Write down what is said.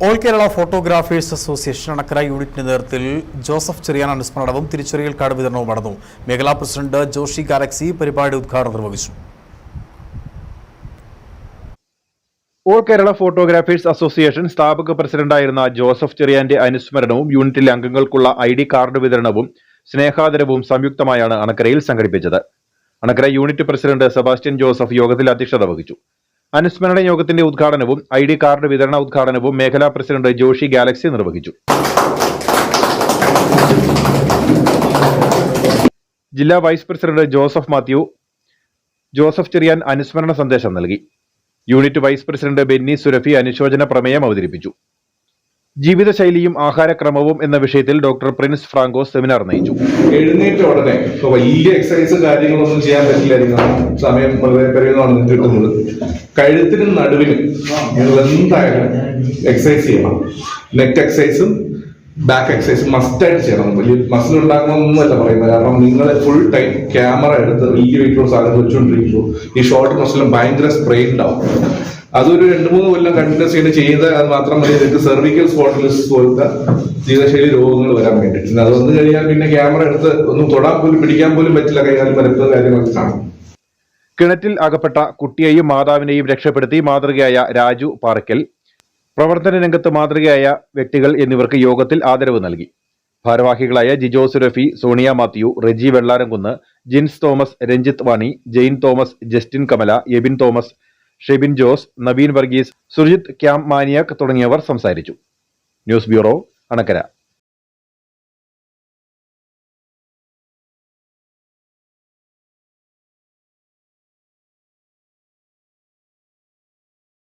All Kerala photographers association Anakkara യൂണിറ്റിന്റെ നേതൃത്വത്തിൽ Joseph Cherian അനുസ്മരണവും തിരിച്ചറിയൽ കാർഡ് വിതരണവും നടന്നു. മേഖലാ പ്രസിഡന്റ് ജോഷി ഗാലക്സി പരിപാടി ഉദ്ഘാടനം നിർവഹിച്ചു. ഓൾ കേരള ഫോട്ടോഗ്രാഫേഴ്സ് അസോസിയേഷൻ സ്ഥാപക പ്രസിഡന്റായിരുന്ന ജോസഫ് ചെറിയാന്റെ അനുസ്മരണവും യൂണിറ്റിലെ അംഗങ്ങൾക്കുള്ള ID കാർഡ് വിതരണവും സ്നേഹാദരവും സംയുക്തമായാണ് അണക്കരയിൽ സംഘടിപ്പിച്ചത്. Anakkara unit president Sebastian Joseph യോഗത്തിൽ അധ്യക്ഷത വഹിച്ചു. അനുസ്മരണ യോഗത്തിന്റെ ഉദ്ഘാടനവും ID കാർഡ് വിതരണ ഉദ്ഘാടനവും മേഖലാ പ്രസിഡന്റ് ജോഷി ഗാലക്സി നിർവഹിച്ചു. ജില്ലാ വൈസ് പ്രസിഡന്റ് ജോസഫ് മാത്യു ജോസഫ് ചെറിയാൻ അനുസ്മരണ സന്ദേശം നൽകി. Unit vice president Benny Surafi അനുശോചന പ്രമേയം അവതരിപ്പിച്ചു. ജീവിതശൈലിയും ആഹാരക്രമവും എന്ന വിഷയത്തിൽ ഡോക്ടർ പ്രിൻസ് ഫ്രാങ്കോസ് സെമിനാർ നയിച്ചു. എഴുന്നേറ്റ ഉടനെ വലിയ എക്സസൈസ് കാര്യങ്ങളൊന്നും ചെയ്യാൻ പറ്റില്ലായിരുന്നു, സമയം വളരെ പെരുന്നാണ് കിട്ടുന്നത്. കഴുത്തിനും നടുവിനും നിങ്ങൾ എന്തായാലും എക്സസൈസ് ചെയ്യണം. നെക്ക് എക്സസൈസും ബാക്ക് എക്സസൈസും മസ്റ്റായിട്ട് ചെയ്യണം. വലിയ മസിൽ ഉണ്ടാക്കണമെന്നല്ല പറയുന്നത്, കാരണം നിങ്ങൾ ഫുൾ ടൈം ക്യാമറ എടുത്ത് വലിയ വെയിറ്റുള്ള സാധനം വെച്ചുകൊണ്ടിരിക്കുമ്പോൾ ഈ ഷോർട്ട് മസിലും ഭയങ്കര സ്പ്രെയിൻ ഉണ്ടാവും. അതൊരു 2-3 കൊല്ലം കണ്ടിന്യൂസ് ആയിട്ട് ചെയ്ത് അത് മാത്രം മതി നിങ്ങൾക്ക് സെർവിക്കൽ സ്പോണ്ടിലോസിസ് പോലത്തെ ജീവിതശൈലി രോഗങ്ങൾ വരാൻ വേണ്ടിയിട്ട്. അത് വന്നു കഴിഞ്ഞാൽ പിന്നെ ക്യാമറ എടുത്ത് ഒന്നും തൊടാൻ പോലും പിടിക്കാൻ പോലും പറ്റില്ല, കൈകാലം പരത്തുന്ന കാര്യങ്ങളൊക്കെ കാണും. കിണറ്റിൽ അകപ്പെട്ട കുട്ടിയെയും മാതാവിനെയും രക്ഷപ്പെടുത്തി മാതൃകയായ രാജു പാറയ്ക്കൽ, പ്രവർത്തന രംഗത്ത് മാതൃകയായ വ്യക്തികൾ എന്നിവർക്ക് യോഗത്തിൽ ആദരവ് നൽകി. ഭാരവാഹികളായ ജിജോ സുരഫി, സോണിയ മാത്യു, റെജി വെള്ളാരംകുന്ന്, ജിൻസ് തോമസ്, രഞ്ജിത്ത് വാണി, ജെയിൻ തോമസ്, ജസ്റ്റിൻ കമല, എബിൻ തോമസ്, ഷെബിൻ ജോസ്, നവീൻ വർഗീസ്, സുർജിത് ക്യാം മാനിയാക് തുടങ്ങിയവർ സംസാരിച്ചു. News bureau, Anakkara.